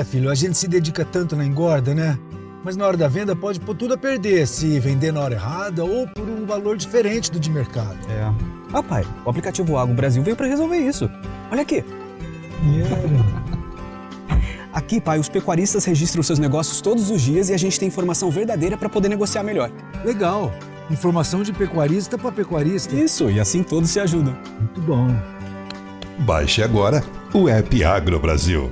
Filho, a gente se dedica tanto na engorda, né? Mas na hora da venda pode pôr tudo a perder se vender na hora errada ou por um valor diferente do de mercado. Pai, o aplicativo Agro Brasil veio para resolver isso. Olha aqui. Aqui, pai, os pecuaristas registram seus negócios todos os dias e a gente tem informação verdadeira para poder negociar melhor. Legal. Informação de pecuarista para pecuarista. Isso, e assim todos se ajudam. Muito bom. Baixe agora o app Agro Brasil.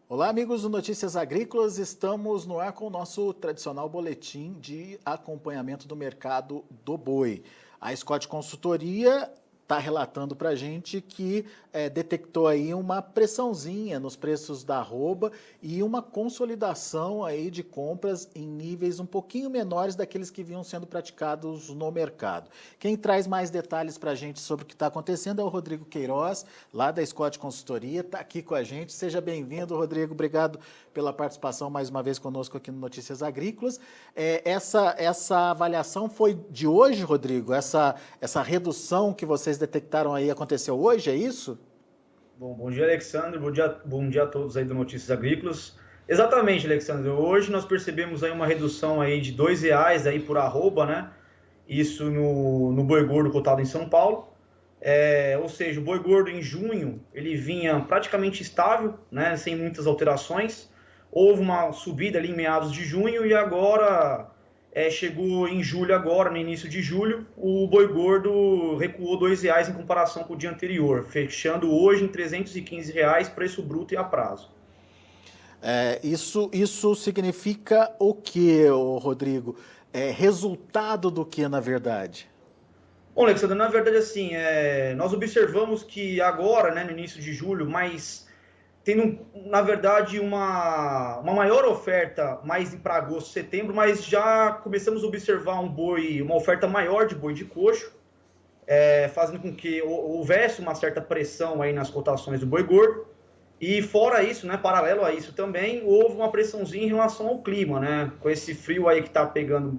Olá, amigos do Notícias Agrícolas, estamos no ar com o nosso tradicional boletim de acompanhamento do mercado do boi. A Scott Consultoria está relatando para a gente que detectou aí uma pressãozinha nos preços da arroba e uma consolidação aí de compras em níveis um pouquinho menores daqueles que vinham sendo praticados no mercado. Quem traz mais detalhes para a gente sobre o que está acontecendo é o Rodrigo Queiroz, lá da Scott Consultoria, está aqui com a gente. Seja bem-vindo, Rodrigo. Obrigado pela participação mais uma vez conosco aqui no Notícias Agrícolas. Essa avaliação foi de hoje, Rodrigo? Essa redução que vocês detectaram aí aconteceu hoje, é isso? Bom dia, Alexandre. Bom dia a todos aí do Notícias Agrícolas. Exatamente, Alexandre. Hoje nós percebemos aí uma redução aí de R$2 aí por arroba, né? Isso no boi gordo cotado em São Paulo. Ou seja, o boi gordo em junho ele vinha praticamente estável, né? Sem muitas alterações. Houve uma subida ali em meados de junho e agora chegou em julho agora, no início de julho, o boi gordo recuou R$2 em comparação com o dia anterior, fechando hoje em R$315, preço bruto e a prazo. Isso significa o que, Rodrigo? Resultado do que, na verdade? Bom, Alexandre, na verdade, assim, nós observamos que agora, né, no início de julho, mas tendo, na verdade, uma maior oferta mais para agosto, setembro, mas já começamos a observar uma oferta maior de boi de coxo, fazendo com que houvesse uma certa pressão aí nas cotações do boi gordo. E fora isso, né, paralelo a isso também, houve uma pressãozinha em relação ao clima, né, com esse frio aí que está pegando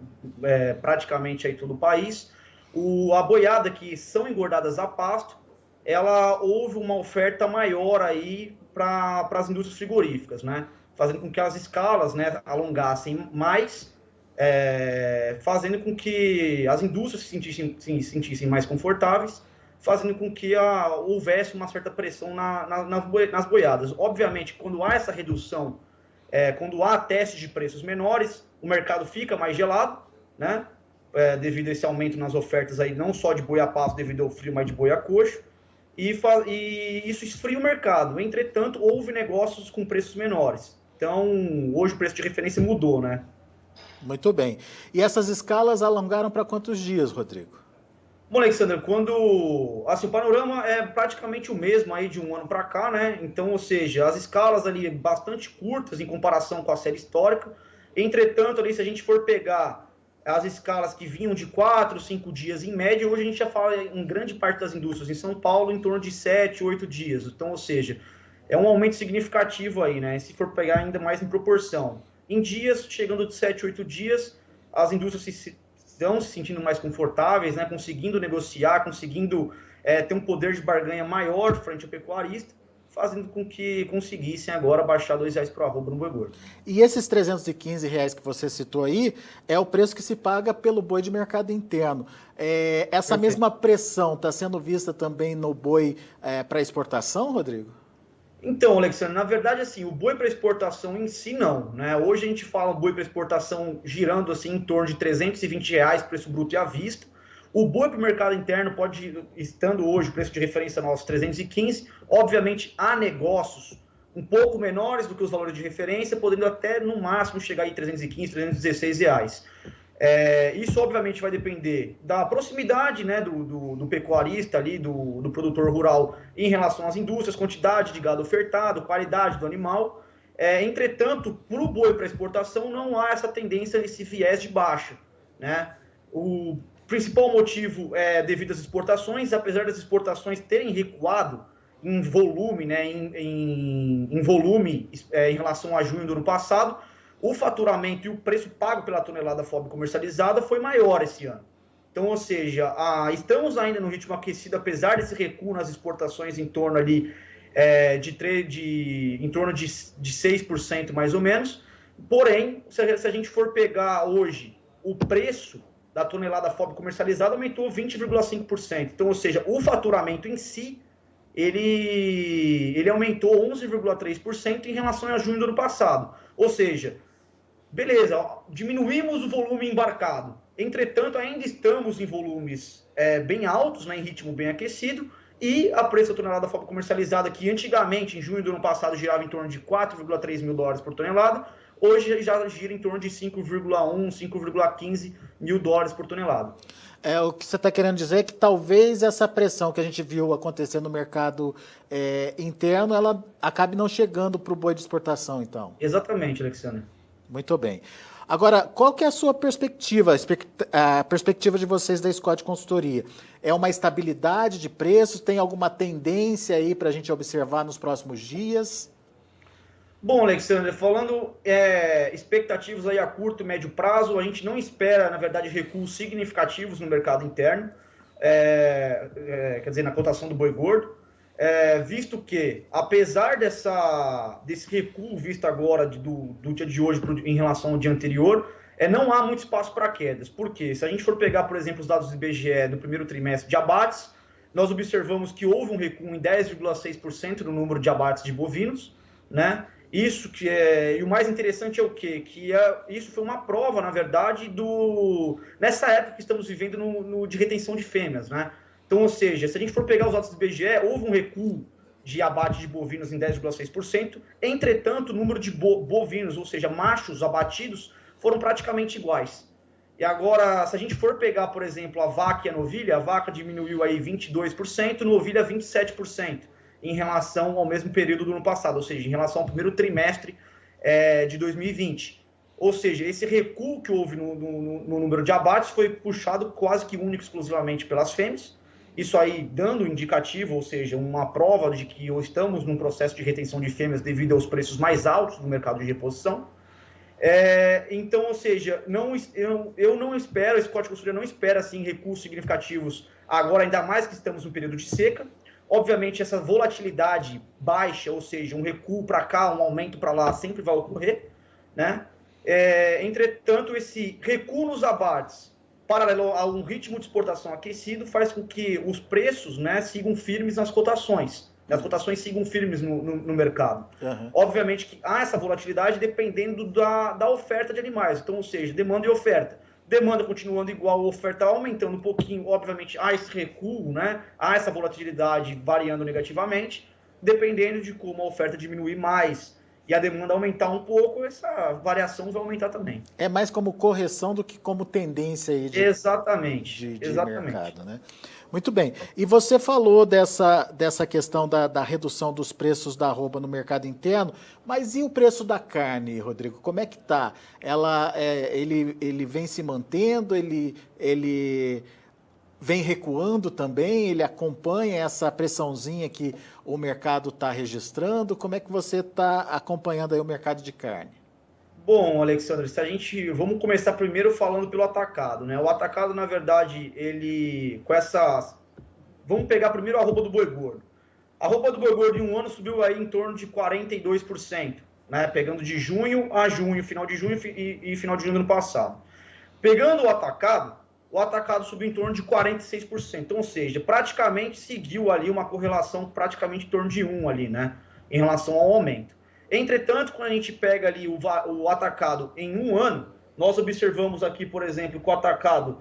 praticamente aí todo o país. A boiada que são engordadas a pasto, houve uma oferta maior aí para as indústrias frigoríficas, né? Fazendo com que as escalas, né, alongassem mais, fazendo com que as indústrias se sentissem mais confortáveis, fazendo com que houvesse uma certa pressão nas boiadas. Obviamente, quando há essa redução, quando há testes de preços menores, o mercado fica mais gelado, né? Devido a esse aumento nas ofertas aí, não só de boi a pasto devido ao frio, mas de boi a coxo. E isso esfria o mercado. Entretanto, houve negócios com preços menores. Então, hoje o preço de referência mudou, né? Muito bem. E essas escalas alongaram para quantos dias, Rodrigo? Bom, Alexandre, o panorama é praticamente o mesmo aí de um ano para cá, né? Então, ou seja, as escalas ali bastante curtas em comparação com a série histórica. Entretanto, ali, se a gente for pegar as escalas que vinham de 4, 5 dias em média, hoje a gente já fala em grande parte das indústrias em São Paulo em torno de 7, 8 dias. Então, ou seja, é um aumento significativo aí, né? Se for pegar ainda mais em proporção. Em dias, chegando de 7, 8 dias, as indústrias estão se sentindo mais confortáveis, né? Conseguindo negociar, conseguindo ter um poder de barganha maior frente ao pecuarista, fazendo com que conseguissem agora baixar R$2 por arroba no boi gordo. E esses R$315 que você citou aí, é o preço que se paga pelo boi de mercado interno. Essa mesma pressão está sendo vista também no boi para exportação, Rodrigo? Então, Alexandre, na verdade, assim, o boi para exportação em si não, né? Hoje a gente fala boi para exportação girando assim em torno de R$320, preço bruto e à vista. O boi para o mercado interno pode, estando hoje o preço de referência nosso 315, obviamente há negócios um pouco menores do que os valores de referência, podendo até no máximo chegar em 315, R$316. Isso obviamente vai depender da proximidade, né, do pecuarista ali, do produtor rural em relação às indústrias, quantidade de gado ofertado, qualidade do animal. Entretanto, para o boi para exportação não há essa tendência, esse viés de baixa, né? O principal motivo é devido às exportações, apesar das exportações terem recuado em volume, né, em volume em relação a junho do ano passado, o faturamento e o preço pago pela tonelada FOB comercializada foi maior esse ano. Então, ou seja, estamos ainda no ritmo aquecido, apesar desse recuo nas exportações em torno ali em torno de 6% mais ou menos. Porém, se a gente for pegar hoje o preço da tonelada FOB comercializada, aumentou 20,5%. Então, ou seja, o faturamento em si, ele aumentou 11,3% em relação a junho do ano passado. Ou seja, beleza, diminuímos o volume embarcado. Entretanto, ainda estamos em volumes bem altos, né, em ritmo bem aquecido, e a preço da tonelada FOB comercializada, que antigamente, em junho do ano passado, girava em torno de 4,3 mil dólares por tonelada, hoje já gira em torno de 5,1, 5,15 mil dólares por tonelada. O que você está querendo dizer é que talvez essa pressão que a gente viu acontecer no mercado interno, ela acabe não chegando para o boi de exportação, então. Exatamente, Alexandre. Muito bem. Agora, qual que é a sua perspectiva, a perspectiva de vocês da Scott Consultoria? É uma estabilidade de preços? Tem alguma tendência aí para a gente observar nos próximos dias? Bom, Alexandre, falando expectativas aí a curto e médio prazo, a gente não espera, na verdade, recuos significativos no mercado interno, quer dizer, na cotação do boi gordo, visto que, apesar desse recuo visto agora do dia de hoje em relação ao dia anterior, não há muito espaço para quedas. Por quê? Se a gente for pegar, por exemplo, os dados do IBGE do primeiro trimestre de abates, nós observamos que houve um recuo em 10,6% no número de abates de bovinos, né? Isso e o mais interessante é o quê? Isso foi uma prova, na verdade, nessa época que estamos vivendo de retenção de fêmeas, né? Então, ou seja, se a gente for pegar os dados do IBGE, houve um recuo de abate de bovinos em 10,6%, entretanto, o número de bovinos, ou seja, machos abatidos, foram praticamente iguais. E agora, se a gente for pegar, por exemplo, a vaca e a novilha, a vaca diminuiu aí 22%, a novilha 27%, em relação ao mesmo período do ano passado, ou seja, em relação ao primeiro trimestre de 2020. Ou seja, esse recuo que houve no número de abates foi puxado quase que único exclusivamente pelas fêmeas, isso aí dando um indicativo, ou seja, uma prova de que estamos num processo de retenção de fêmeas devido aos preços mais altos do mercado de reposição. Então, ou seja, eu não espero, a Scott Consultoria não espera assim, recuos significativos agora, ainda mais que estamos no período de seca. Obviamente, essa volatilidade baixa, ou seja, um recuo para cá, um aumento para lá, sempre vai ocorrer, né? Entretanto, esse recuo nos abates, paralelo a um ritmo de exportação aquecido, faz com que os preços, né, sigam firmes nas cotações. As cotações sigam firmes no mercado. Uhum. Obviamente que há essa volatilidade dependendo da oferta de animais. Então, ou seja, demanda e oferta. Demanda continuando igual, a oferta aumentando um pouquinho. Obviamente, há esse recuo, né? Há essa volatilidade variando negativamente. Dependendo de como a oferta diminuir mais e a demanda aumentar um pouco, essa variação vai aumentar também. É mais como correção do que como tendência aí Exatamente. de mercado, né? Muito bem. E você falou dessa questão da redução dos preços da arroba no mercado interno, mas e o preço da carne, Rodrigo? Como é que está? Ele vem se mantendo, ele vem recuando também, ele acompanha essa pressãozinha que o mercado está registrando? Como é que você está acompanhando aí o mercado de carne? Bom, Alexandre, vamos começar primeiro falando pelo atacado, né? O atacado, na verdade, vamos pegar primeiro a arroba do boi gordo. A arroba do boi gordo em um ano subiu aí em torno de 42%, né? Pegando de junho a junho, final de junho e final de junho do ano passado. Pegando o atacado subiu em torno de 46%, então, ou seja, praticamente seguiu ali uma correlação praticamente em torno de 1 ali, né? Em relação ao aumento. Entretanto, quando a gente pega ali o atacado em um ano, nós observamos aqui, por exemplo, que o atacado,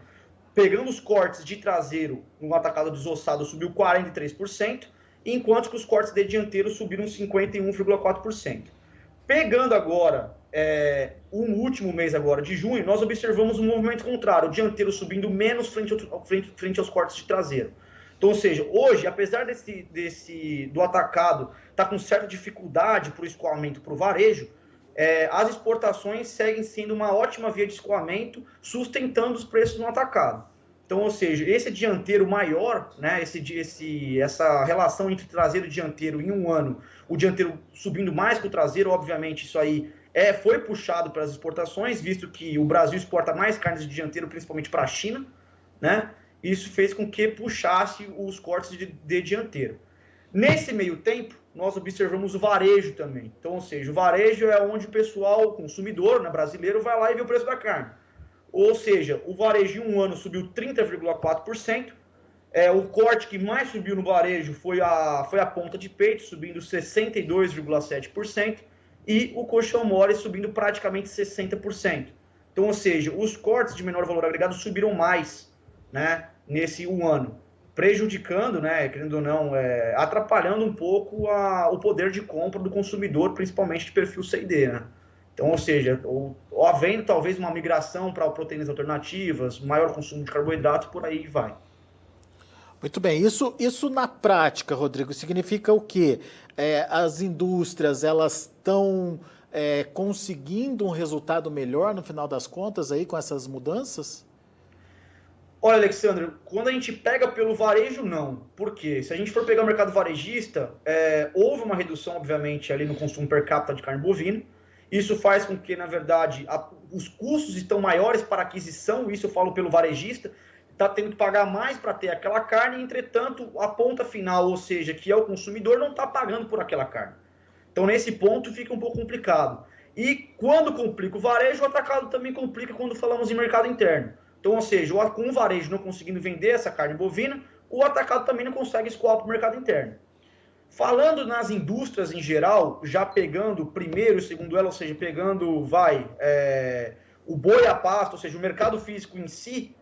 pegando os cortes de traseiro, no atacado desossado subiu 43%, enquanto que os cortes de dianteiro subiram 51,4%. Pegando agora o último mês agora de junho, nós observamos um movimento contrário, o dianteiro subindo menos frente aos cortes de traseiro. Então, ou seja, hoje, apesar do atacado estar com certa dificuldade para o escoamento para o varejo, as exportações seguem sendo uma ótima via de escoamento, sustentando os preços no atacado. Então, ou seja, esse dianteiro maior, né, essa relação entre traseiro e dianteiro em um ano, o dianteiro subindo mais que o traseiro, obviamente isso aí foi puxado pelas exportações, visto que o Brasil exporta mais carnes de dianteiro, principalmente para a China, né? Isso fez com que puxasse os cortes de dianteiro. Nesse meio tempo, nós observamos o varejo também. Então, ou seja, o varejo é onde o pessoal, o consumidor, né, brasileiro, vai lá e vê o preço da carne. Ou seja, o varejo em um ano subiu 30,4%. O corte que mais subiu no varejo foi a ponta de peito, subindo 62,7%. E o colchão mole subindo praticamente 60%. Então, ou seja, os cortes de menor valor agregado subiram mais, né, nesse um ano, prejudicando, né, querendo ou não, atrapalhando um pouco o poder de compra do consumidor, principalmente de perfil C e D, né? Então, ou seja, havendo talvez uma migração para proteínas alternativas, maior consumo de carboidrato, por aí vai. Muito bem, isso na prática, Rodrigo, significa o quê? As indústrias, elas estão conseguindo um resultado melhor no final das contas aí com essas mudanças? Olha, Alexandre, quando a gente pega pelo varejo, não. Por quê? Se a gente for pegar o mercado varejista, houve uma redução, obviamente, ali no consumo per capita de carne bovina. Isso faz com que, na verdade, os custos estão maiores para aquisição, isso eu falo pelo varejista, está tendo que pagar mais para ter aquela carne, entretanto, a ponta final, ou seja, que é o consumidor, não está pagando por aquela carne. Então, nesse ponto, fica um pouco complicado. E quando complica o varejo, o atacado também complica quando falamos em mercado interno. Então, ou seja, com o varejo não conseguindo vender essa carne bovina, o atacado também não consegue escoar para o mercado interno. Falando nas indústrias em geral, já pegando o primeiro e o segundo elo, ou seja, pegando, o boi a pasto, ou seja, o mercado físico em si,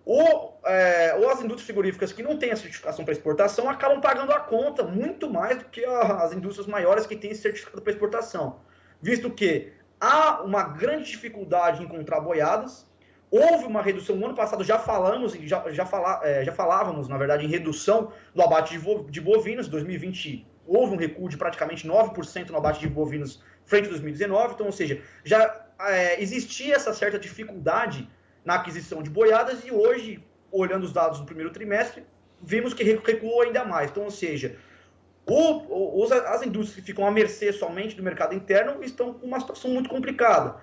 ou as indústrias frigoríficas que não têm a certificação para exportação acabam pagando a conta muito mais do que as indústrias maiores que têm esse certificado para exportação, visto que há uma grande dificuldade em encontrar boiadas. Houve uma redução, no ano passado já falávamos, na verdade, em redução do abate de bovinos, 2020 houve um recuo de praticamente 9% no abate de bovinos frente a 2019, então, ou seja, já existia essa certa dificuldade na aquisição de boiadas e hoje, olhando os dados do primeiro trimestre, vimos que recuou ainda mais. Então, ou seja, as indústrias que ficam à mercê somente do mercado interno estão com uma situação muito complicada,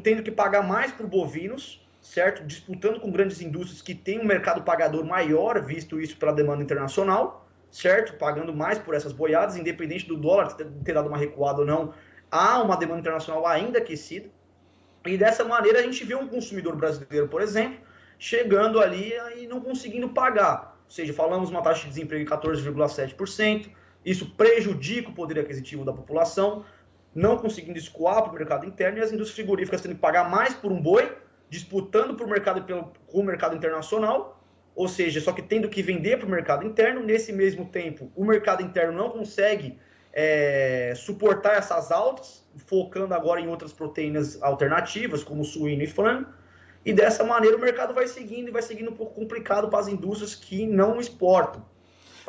tendo que pagar mais por bovinos, certo? Disputando com grandes indústrias que têm um mercado pagador maior, visto isso pela demanda internacional, certo? Pagando mais por essas boiadas, independente do dólar ter dado uma recuada ou não, há uma demanda internacional ainda aquecida. E dessa maneira a gente vê um consumidor brasileiro, por exemplo, chegando ali e não conseguindo pagar. Ou seja, falamos uma taxa de desemprego de 14,7%, isso prejudica o poder aquisitivo da população, não conseguindo escoar para o mercado interno e as indústrias frigoríficas tendo que pagar mais por um boi, disputando com o mercado internacional, ou seja, só que tendo que vender para o mercado interno. Nesse mesmo tempo, o mercado interno não consegue suportar essas altas, focando agora em outras proteínas alternativas, como suíno e frango, e dessa maneira o mercado vai seguindo um pouco complicado para as indústrias que não exportam.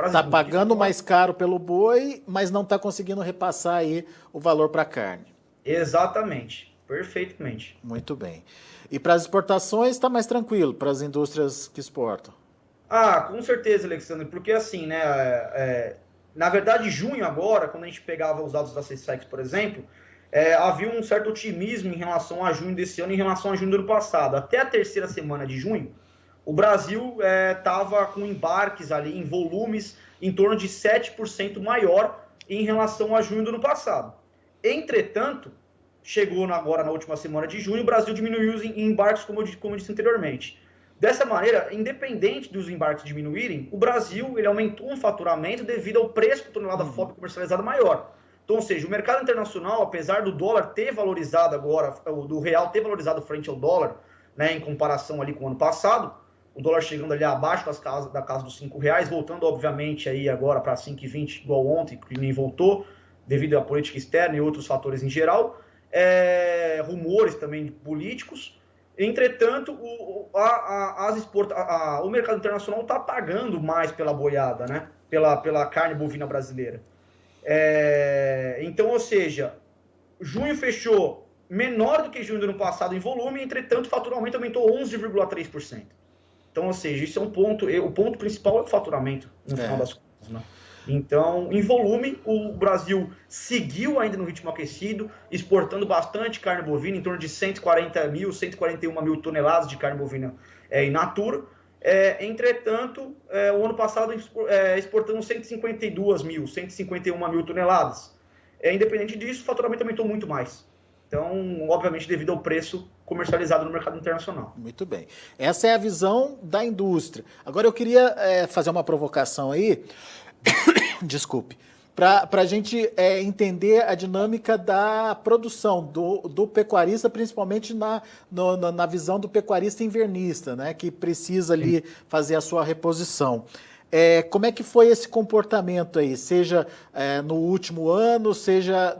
Está pagando mais caro pelo boi, mas não está conseguindo repassar aí o valor para a carne. Exatamente, perfeitamente. Muito bem. E para as exportações está mais tranquilo, para as indústrias que exportam? Com certeza, Alexandre, porque assim, né, na verdade, junho agora, quando a gente pegava os dados da CSEX, por exemplo, havia um certo otimismo em relação a junho desse ano, em relação a junho do ano passado. Até a terceira semana de junho, o Brasil estava com embarques ali em volumes em torno de 7% maior em relação a junho do ano passado. Entretanto, chegou agora na última semana de junho, o Brasil diminuiu os embarques, como eu disse anteriormente. Dessa maneira, independente dos embarques diminuírem, o Brasil ele aumentou um faturamento devido ao preço por tonelada FOB comercializada maior. Então, ou seja, o mercado internacional, apesar do dólar ter valorizado agora, do real ter valorizado frente ao dólar, né, em comparação ali com o ano passado, o dólar chegando ali abaixo da casa dos R$5, voltando, obviamente, aí agora para 5,20, igual ontem, que nem voltou, devido à política externa e outros fatores em geral, rumores também políticos. Entretanto, o mercado internacional está pagando mais pela boiada, né? Pela carne bovina brasileira. Então, ou seja, junho fechou menor do que junho do ano passado em volume, entretanto, o faturamento aumentou 11,3%. Então, ou seja, isso é um ponto. O ponto principal é o faturamento, no final das contas, né? Então, em volume, o Brasil seguiu ainda no ritmo aquecido, exportando bastante carne bovina, em torno de 141 mil toneladas de carne bovina in natura. Entretanto, o ano passado exportamos 151 mil toneladas. Independente disso, o faturamento aumentou muito mais. Então, obviamente, devido ao preço comercializado no mercado internacional. Muito bem. Essa é a visão da indústria. Agora eu queria fazer uma provocação aí, desculpe, para a gente entender a dinâmica da produção do pecuarista, principalmente na visão do pecuarista invernista, né, que precisa ali fazer a sua reposição. Como é que foi esse comportamento aí? Seja no último ano, seja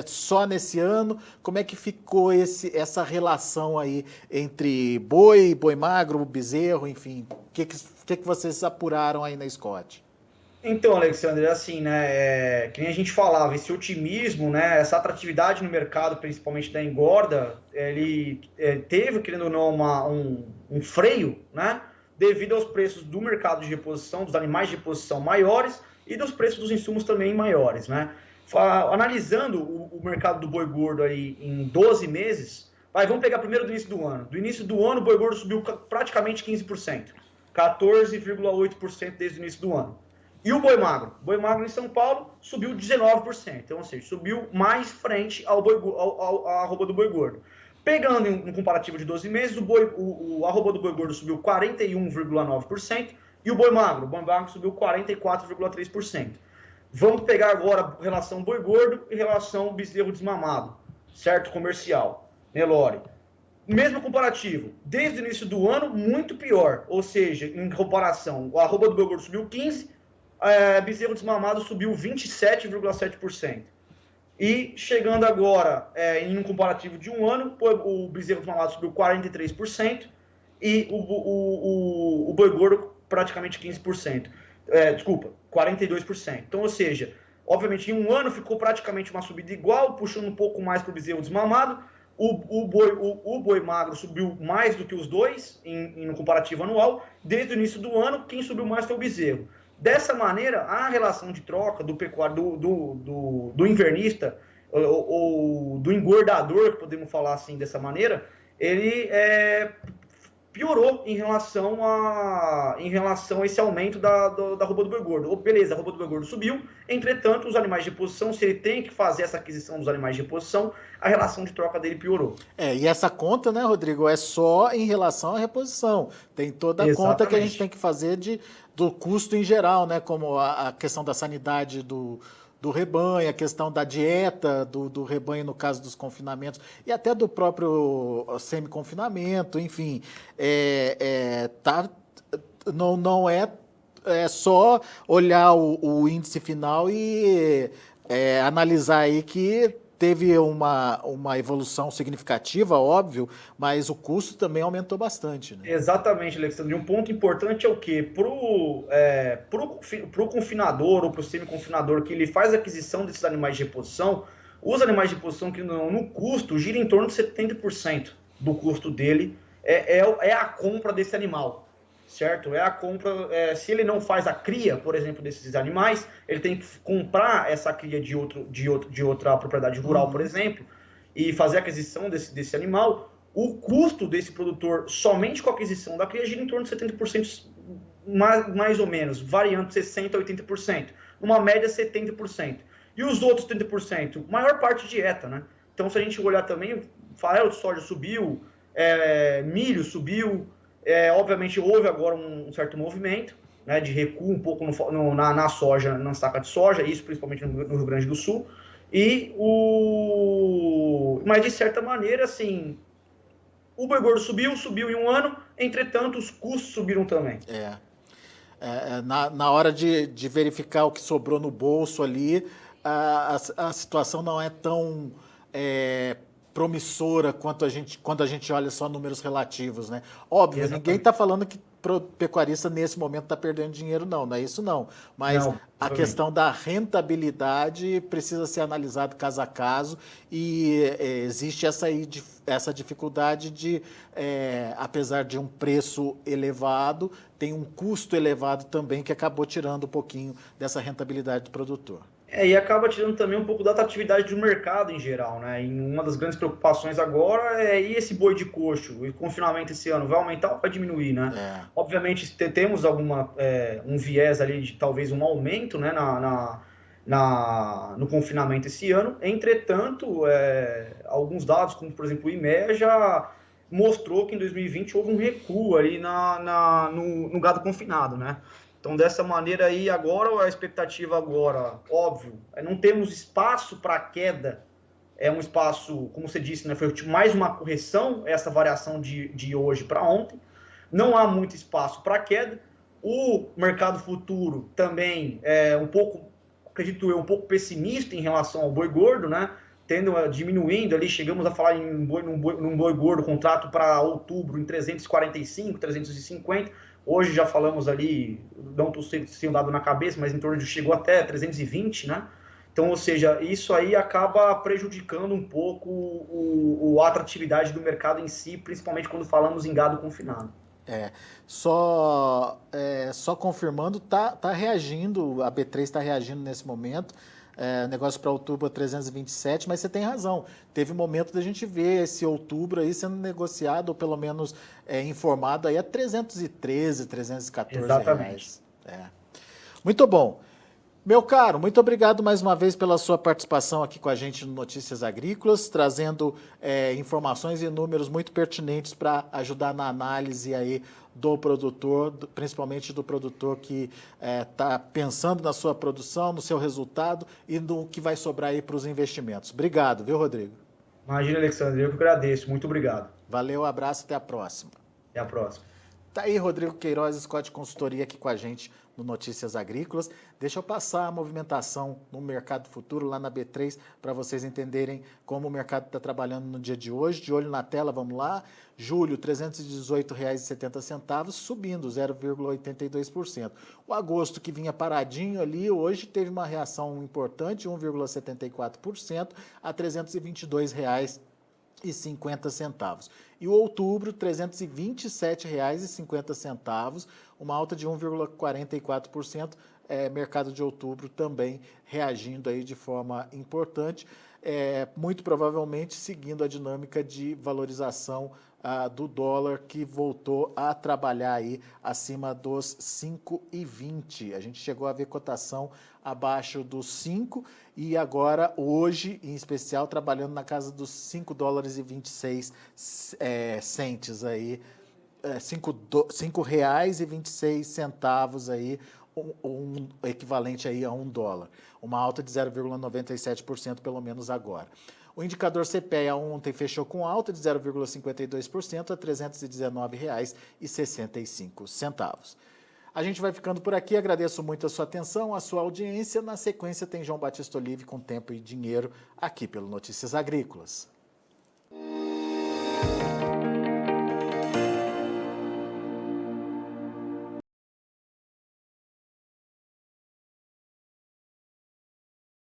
só nesse ano, como é que ficou essa relação aí entre boi magro, bezerro, enfim, o que vocês apuraram aí na Scott? Então, Alexandre, assim, né, que nem a gente falava, esse otimismo, né, essa atratividade no mercado, principalmente da engorda, ele teve, querendo ou não, um freio, né, devido aos preços do mercado de reposição, dos animais de reposição maiores e dos preços dos insumos também maiores, né. Analisando o mercado do boi gordo aí em 12 meses, vamos pegar primeiro do início do ano. Do início do ano, o boi gordo subiu praticamente 15%, 14,8% desde o início do ano. E o boi magro? O boi magro em São Paulo subiu 19%, então, ou seja, subiu mais frente à arroba do boi gordo. Pegando um comparativo de 12 meses, a arroba do boi gordo subiu 41,9% e o boi magro subiu 44,3%. Vamos pegar agora relação boi gordo e relação bezerro desmamado, certo? Comercial, Nelore. Mesmo comparativo, desde o início do ano, muito pior. Ou seja, em comparação, a arroba do boi gordo subiu 15%, bezerro desmamado subiu 27,7%. E chegando agora, em um comparativo de um ano, o bezerro desmamado subiu 43% e o boi gordo praticamente 15%. 42%. Então, ou seja, obviamente em um ano ficou praticamente uma subida igual, puxando um pouco mais para o bezerro desmamado. O boi magro subiu mais do que os dois no comparativo anual. Desde o início do ano, quem subiu mais foi o bezerro. Dessa maneira, a relação de troca do pecuário, do invernista, ou do engordador, podemos falar assim dessa maneira, ele piorou em relação a esse aumento da arroba do boi gordo. Beleza, a arroba do boi gordo subiu, entretanto, os animais de reposição, se ele tem que fazer essa aquisição dos animais de reposição, a relação de troca dele piorou. E essa conta, né, Rodrigo, é só em relação à reposição. Tem toda a conta que a gente tem que fazer do custo em geral, né, como a questão da sanidade do rebanho, a questão da dieta do rebanho no caso dos confinamentos e até do próprio semi-confinamento, enfim, não é só olhar o índice final e analisar aí que teve uma evolução significativa, óbvio, mas o custo também aumentou bastante, né? Exatamente, Alexandre. Um ponto importante é o quê? Pro confinador ou pro semi-confinador que ele faz a aquisição desses animais de reposição, os animais de reposição que no custo gira em torno de 70% do custo dele é a compra desse animal, certo? É a compra, se ele não faz a cria, por exemplo, desses animais, ele tem que comprar essa cria de outra propriedade rural, por exemplo, e fazer a aquisição desse animal. O custo desse produtor, somente com a aquisição da cria, gira em torno de 70%, mais ou menos, variando de 60% a 80%, uma média 70%. E os outros 30%, maior parte dieta, né? Então, se a gente olhar também, farelo de soja subiu, milho subiu, obviamente houve agora um certo movimento, né, de recuo um pouco na soja, na saca de soja, isso principalmente no Rio Grande do Sul, mas de certa maneira, assim, o boi gordo subiu em um ano, entretanto os custos subiram também. Na hora de verificar o que sobrou no bolso ali, a situação não é tão promissora quando a gente olha só números relativos, né? Óbvio, ninguém está falando que o pecuarista nesse momento está perdendo dinheiro, não é isso não. Mas Não, a questão da rentabilidade precisa ser analisada caso a caso e existe essa dificuldade de, apesar de um preço elevado, tem um custo elevado também que acabou tirando um pouquinho dessa rentabilidade do produtor. E acaba tirando também um pouco da atratividade do mercado em geral, né? E uma das grandes preocupações agora é e esse boi de coxo, o confinamento esse ano vai aumentar ou vai diminuir, né? Obviamente temos um viés ali de talvez um aumento, né, no confinamento esse ano. Entretanto, alguns dados, como por exemplo o IMEA, já mostrou que em 2020 houve um recuo aí no gado confinado, né? Então, dessa maneira aí, agora, a expectativa agora, óbvio, não temos espaço para queda, é um espaço, como você disse, né, foi mais uma correção, essa variação de hoje para ontem, não há muito espaço para queda, o mercado futuro também é um pouco, acredito eu, um pouco pessimista em relação ao boi gordo, né, diminuindo ali, chegamos a falar num boi gordo, contrato para outubro em 345, 350, hoje já falamos ali, não estou sem o dado na cabeça, mas em torno de chegou até 320, né? Então, ou seja, isso aí acaba prejudicando um pouco a atratividade do mercado em si, principalmente quando falamos em gado confinado. Só confirmando, tá reagindo, a B3 está reagindo nesse momento, negócio para outubro 327, mas você tem razão, teve um momento da gente ver esse outubro aí sendo negociado, ou pelo menos informado aí a 313, 314 Exatamente. reais. Muito bom. Meu caro, muito obrigado mais uma vez pela sua participação aqui com a gente no Notícias Agrícolas, trazendo informações e números muito pertinentes para ajudar na análise aí do produtor, principalmente do produtor que está pensando na sua produção, no seu resultado e no que vai sobrar aí para os investimentos. Obrigado, viu, Rodrigo? Imagina, Alexandre, eu que agradeço. Muito obrigado. Valeu, abraço, até a próxima. Até a próxima. Tá aí Rodrigo Queiroz, Scott Consultoria, aqui com a gente no Notícias Agrícolas. Deixa eu passar a movimentação no mercado futuro lá na B3 para vocês entenderem como o mercado está trabalhando no dia de hoje. De olho na tela, vamos lá. Julho, R$ 318,70, subindo 0,82%. O agosto, que vinha paradinho ali, hoje teve uma reação importante, 1,74%, a R$ 322,50. E o outubro, R$ 327,50, uma alta de 1,44%. Mercado de outubro também reagindo aí de forma importante, muito provavelmente seguindo a dinâmica de valorização do dólar, que voltou a trabalhar aí acima dos 5,20. A gente chegou a ver cotação abaixo dos 5 e agora, hoje, em especial, trabalhando na casa dos $5,26 aí, R$5,26 aí, um equivalente aí a $1, uma alta de 0,97% pelo menos agora. O indicador CPEA ontem fechou com alta de 0,52% a R$ 319,65. A gente vai ficando por aqui, agradeço muito a sua atenção, a sua audiência. Na sequência tem João Batista Olive com Tempo e Dinheiro aqui pelo Notícias Agrícolas.